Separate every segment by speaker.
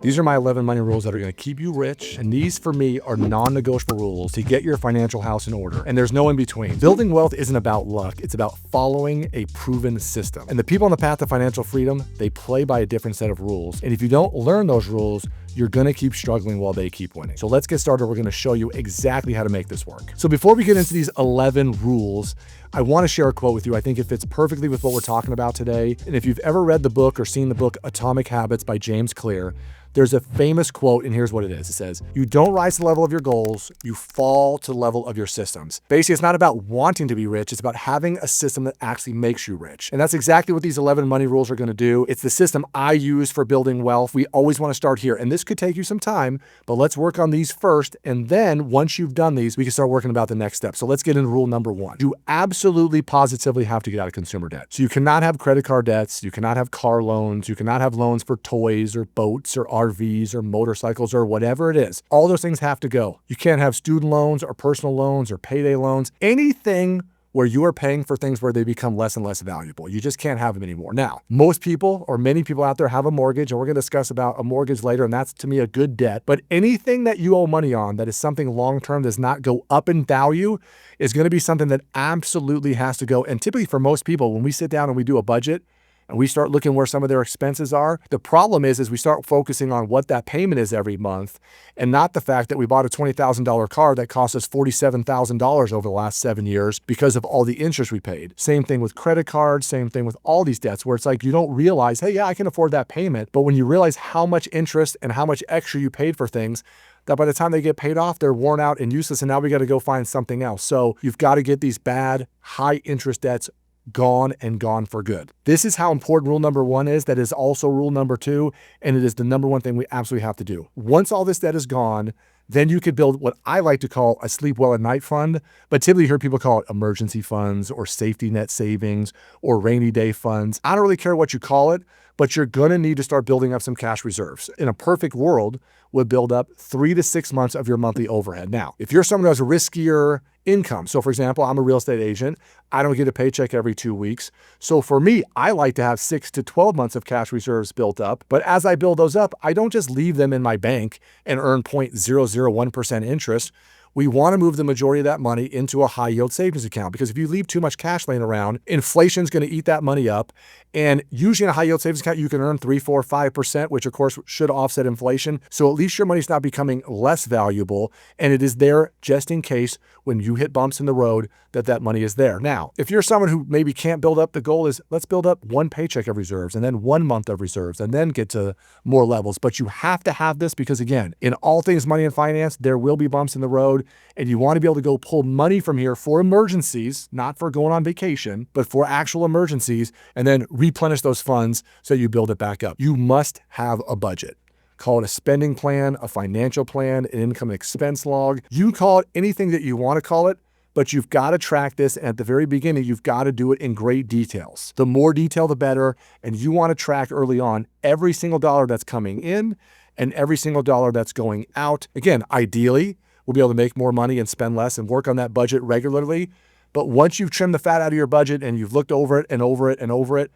Speaker 1: These are my 11 money rules that are going to keep you rich. And these, for me, are non-negotiable rules to get your financial house in order. And there's no in between. Building wealth isn't about luck. It's about following a proven system. And the people on the path to financial freedom, they play by a different set of rules. And if you don't learn those rules, you're going to keep struggling while they keep winning. So let's get started. We're going to show you exactly how to make this work. So before we get into these 11 rules, I want to share a quote with you. I think it fits perfectly with what we're talking about today. And if you've ever read the book or seen the book Atomic Habits by James Clear, there's a famous quote, and here's what it is. It says, "You don't rise to the level of your goals, you fall to the level of your systems." Basically, it's not about wanting to be rich, it's about having a system that actually makes you rich. And that's exactly what these 11 money rules are going to do. It's the system I use for building wealth. We always want to start here, and this could take you some time, but let's work on these first, and then once you've done these, we can start working about the next step. So let's get into rule number 1. You absolutely positively have to get out of consumer debt. So you cannot have credit card debts, you cannot have car loans, you cannot have loans for toys or boats or RVs or motorcycles or whatever it is. All those things have to go. You can't have student loans or personal loans or payday loans, anything where you are paying for things where they become less and less valuable. You just can't have them anymore. Now, most people or many people out there have a mortgage, and we're going to discuss about a mortgage later, and that's to me a good debt. But anything that you owe money on that is something long-term does not go up in value is going to be something that absolutely has to go. And typically for most people, when we sit down and we do a budget, and we start looking where some of their expenses are, the problem is we start focusing on what that payment is every month and not the fact that we bought a $20,000 car that cost us $47,000 over the last 7 years because of all the interest we paid. Same thing with credit cards, same thing with all these debts where it's like you don't realize, hey, yeah, I can afford that payment. But when you realize how much interest and how much extra you paid for things, that by the time they get paid off, they're worn out and useless, and now we got to go find something else. So you've got to get these bad, high interest debts gone and gone for good. This is how important rule number 1 is. That is also rule number 2, and it is the number 1 thing we absolutely have to do. Once all this debt is gone, then you could build what I like to call a sleep well at night fund, but typically you hear people call it emergency funds or safety net savings or rainy day funds. I don't really care what you call it, but you're going to need to start building up some cash reserves. In a perfect world, would build up 3 to 6 months of your monthly overhead. Now, if you're someone who has a riskier income, so for example, I'm a real estate agent, I don't get a paycheck every 2 weeks. So for me, I like to have 6 to 12 months of cash reserves built up. But as I build those up, I don't just leave them in my bank and earn 0.001% interest. We want to move the majority of that money into a high yield savings account, because if you leave too much cash laying around, inflation's going to eat that money up. And usually in a high yield savings account, you can earn 3, 4, 5%, which of course should offset inflation. So at least your money's not becoming less valuable, and it is there just in case when you hit bumps in the road that money is there. Now, if you're someone who maybe can't build up, the goal is let's build up 1 paycheck of reserves and then 1 month of reserves and then get to more levels. But you have to have this because, again, in all things money and finance, there will be bumps in the road, and you want to be able to go pull money from here for emergencies, not for going on vacation, but for actual emergencies, and then replenish those funds so you build it back up. You must have a budget. Call it a spending plan, a financial plan, an income and expense log. You call it anything that you want to call it, but you've got to track this. And at the very beginning, you've got to do it in great details. The more detail, the better. And you want to track early on every single dollar that's coming in and every single dollar that's going out. Again, ideally, we'll be able to make more money and spend less and work on that budget regularly. But once you've trimmed the fat out of your budget and you've looked over it and over it and over it,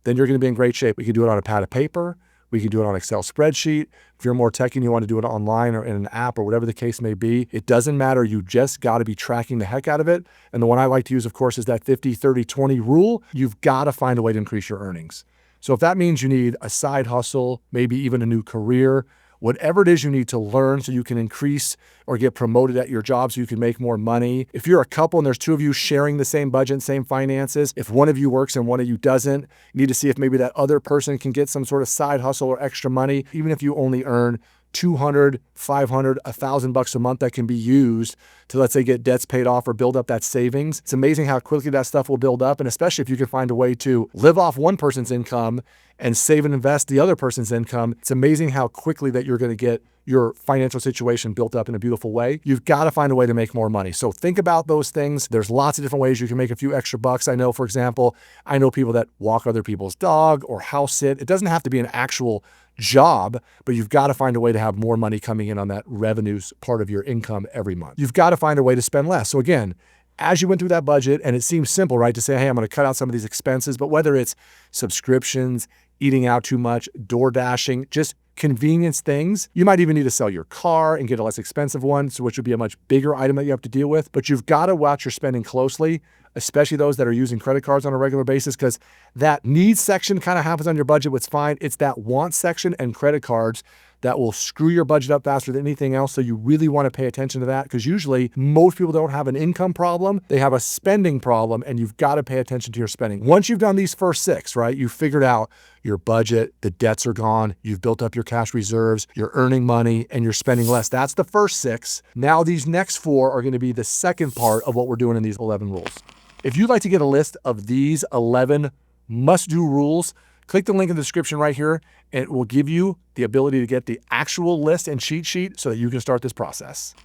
Speaker 1: then you're going to be in great shape. We can do it on a pad of paper. We can do it on an Excel spreadsheet. If you're more techy and you want to do it online or in an app or whatever the case may be, it doesn't matter. You just got to be tracking the heck out of it. And the one I like to use, of course, is that 50-30-20 rule. You've got to find a way to increase your earnings. So if that means you need a side hustle, maybe even a new career, whatever it is you need to learn so you can increase or get promoted at your job so you can make more money. If you're a couple and there's 2 of you sharing the same budget and same finances, if one of you works and one of you doesn't, you need to see if maybe that other person can get some sort of side hustle or extra money, even if you only earn $200, $500, $1,000 a month that can be used to, let's say, get debts paid off or build up that savings. It's amazing how quickly that stuff will build up. And especially if you can find a way to live off one person's income and save and invest the other person's income, it's amazing how quickly that you're going to get your financial situation built up in a beautiful way. You've got to find a way to make more money. So think about those things. There's lots of different ways you can make a few extra bucks. I know, for example, people that walk other people's dog or house sit. It doesn't have to be an actual job, but you've got to find a way to have more money coming in on that revenues part of your income every month. You've got to find a way to spend less. So again, as you went through that budget, and it seems simple, right, to say, hey, I'm going to cut out some of these expenses, but whether it's subscriptions, eating out too much, door dashing, just convenience things. You might even need to sell your car and get a less expensive one, so which would be a much bigger item that you have to deal with. But you've got to watch your spending closely, especially those that are using credit cards on a regular basis, because that needs section kind of happens on your budget, what's fine. It's that want section and credit cards that will screw your budget up faster than anything else. So you really want to pay attention to that, because usually most people don't have an income problem, they have a spending problem, and you've got to pay attention to your spending. Once you've done these first 6, right, you've figured out your budget, the debts are gone, you've built up your cash reserves, you're earning money, and you're spending less. That's the first 6. Now these next 4 are going to be the second part of what we're doing in these 11 rules. If you'd like to get a list of these 11 must-do rules, click the link in the description right here, and it will give you the ability to get the actual list and cheat sheet so that you can start this process.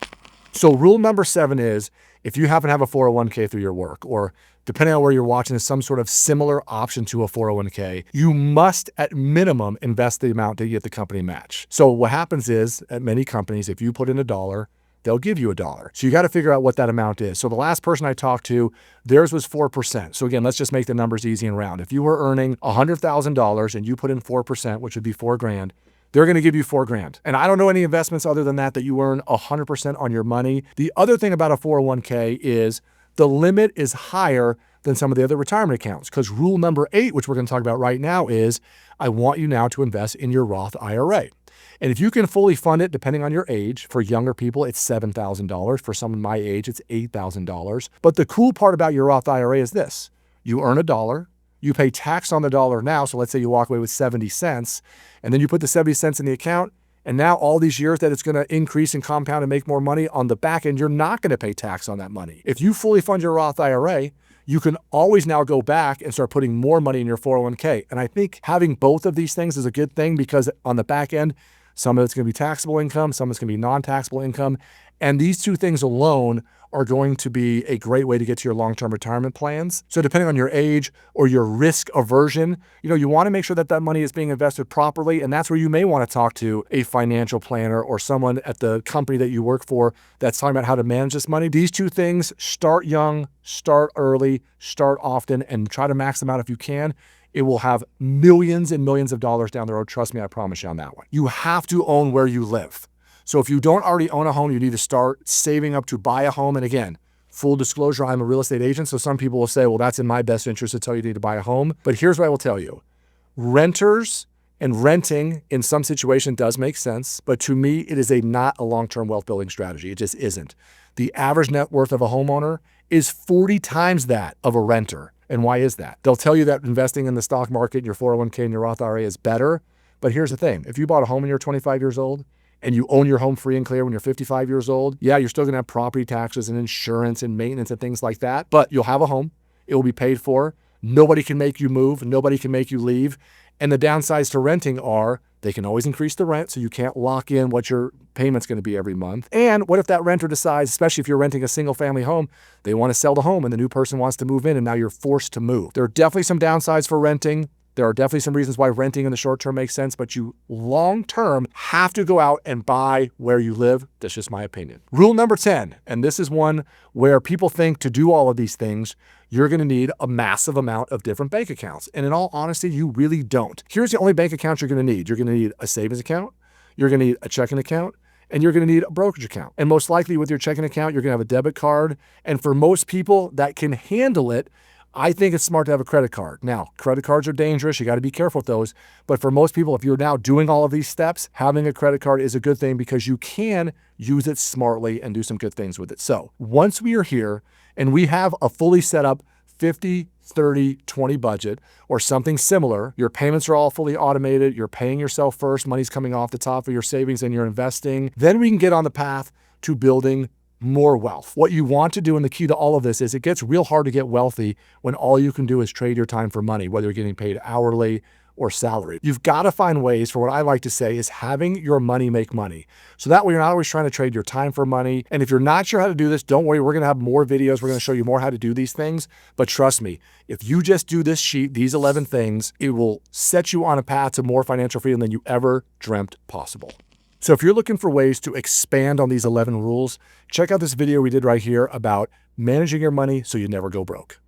Speaker 1: So rule number 7 is, if you happen to have a 401k through your work, or depending on where you're watching, some sort of similar option to a 401k, you must at minimum invest the amount that you get the company match. So what happens is, at many companies, if you put in $1, they'll give you $1. So you got to figure out what that amount is. So the last person I talked to, theirs was 4%. So again, let's just make the numbers easy and round. If you were earning $100,000 and you put in 4%, which would be $4,000, they're going to give you $4,000. And I don't know any investments other than that you earn 100% on your money. The other thing about a 401k is the limit is higher than some of the other retirement accounts, because rule number 8, which we're going to talk about right now, is I want you now to invest in your Roth IRA. And if you can fully fund it, depending on your age, for younger people, it's $7,000. For someone my age, it's $8,000. But the cool part about your Roth IRA is this. You earn $1, you pay tax on the dollar now. So let's say you walk away with 70 cents, and then you put the 70 cents in the account. And now all these years that it's going to increase and compound and make more money on the back end, you're not going to pay tax on that money. If you fully fund your Roth IRA, you can always now go back and start putting more money in your 401k. And I think having both of these things is a good thing, because on the back end, some of it's going to be taxable income, some of it's going to be non-taxable income. And these 2 things alone are going to be a great way to get to your long-term retirement plans. So depending on your age or your risk aversion, you want to make sure that that money is being invested properly. And that's where you may want to talk to a financial planner or someone at the company that you work for that's talking about how to manage this money. These 2 things: start young, start early, start often, and try to max them out if you can. It will have millions and millions of dollars down the road. Trust me, I promise you on that one. You have to own where you live. So if you don't already own a home, you need to start saving up to buy a home. And again, full disclosure, I'm a real estate agent. So some people will say, well, that's in my best interest to tell you need to buy a home. But here's what I will tell you. Renters and renting in some situation does make sense. But to me, it is not a long-term wealth building strategy. It just isn't. The average net worth of a homeowner is 40 times that of a renter. And why is that? They'll tell you that investing in the stock market, your 401k, and your Roth IRA is better. But here's the thing. If you bought a home when you're 25 years old and you own your home free and clear when you're 55 years old, yeah, you're still going to have property taxes and insurance and maintenance and things like that. But you'll have a home. It will be paid for. Nobody can make you move. Nobody can make you leave. And the downsides to renting are they can always increase the rent, so you can't lock in what your payment's going to be every month. And what if that renter decides, especially if you're renting a single family home, they want to sell the home and the new person wants to move in and now you're forced to move. There are definitely some downsides for renting. There are definitely some reasons why renting in the short term makes sense, but you long term have to go out and buy where you live. That's just my opinion. Rule number 10, and this is one where people think to do all of these things, you're going to need a massive amount of different bank accounts. And in all honesty, you really don't. Here's the only bank accounts you're going to need. You're going to need a savings account, you're going to need a checking account, and you're going to need a brokerage account. And most likely with your checking account, you're going to have a debit card. And for most people that can handle it, I think it's smart to have a credit card. Now, credit cards are dangerous. You got to be careful with those. But for most people, if you're now doing all of these steps, having a credit card is a good thing because you can use it smartly and do some good things with it. So once we are here and we have a fully set up 50, 30, 20 budget or something similar, your payments are all fully automated, you're paying yourself first, money's coming off the top of your savings and you're investing, then we can get on the path to building more wealth. What you want to do, and the key to all of this, is it gets real hard to get wealthy when all you can do is trade your time for money, whether you're getting paid hourly or salary. You've got to find ways for what I like to say is having your money make money. So that way you're not always trying to trade your time for money. And if you're not sure how to do this, don't worry, we're going to have more videos. We're going to show you more how to do these things. But trust me, if you just do this sheet, these 11 things, it will set you on a path to more financial freedom than you ever dreamt possible. So if you're looking for ways to expand on these 11 rules, check out this video we did right here about managing your money so you never go broke.